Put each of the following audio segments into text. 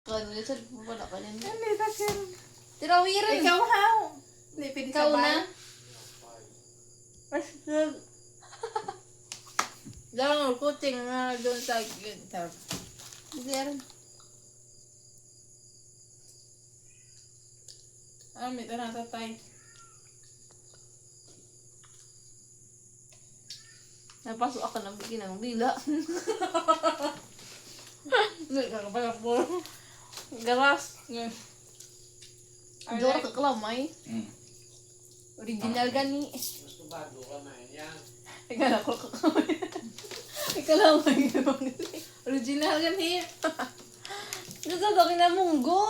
Kano niya sa wala ka niyan. Hindi, takin. Tirawiran. Ikaw how? Hindi, pwede Ikaw sabay. na. Mas good. Dalang kuting na doon sa gintar. Sir. May na tatay. Napasok ako ng bikin ng bila. Hindi ka pala po. Garas. I Dora like- ka kalamay. Original gani. Gusto ba? Doon ka na yan. Ikala ko kakamay. Ikalamay naman. Original gan hit. Gusto ko kinamunggo.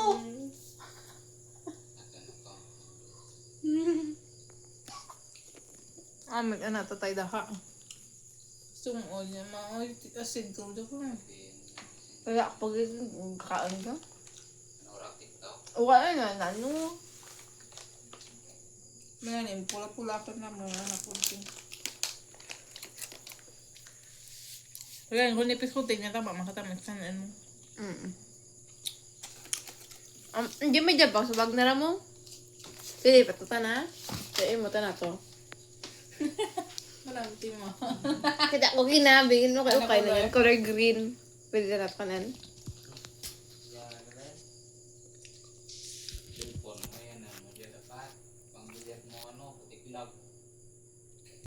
May tatay daha. Sumol niya, maoy, asid ko ko. Kaya pag kakain ka. Noratik daw. Wala na, ano. Mayanin, pula-pula ka na mga anak ko. Kaya kung nipis ko, tingnan tama, makatamis ka na ano. Hindi may jabang sa bag na mo. Pili, patuta na. Kaya mo na to. Maraming mo. Kita ko kinabingin mo kayo Ano kayo color? na yan. Color green. Pwede na kanan.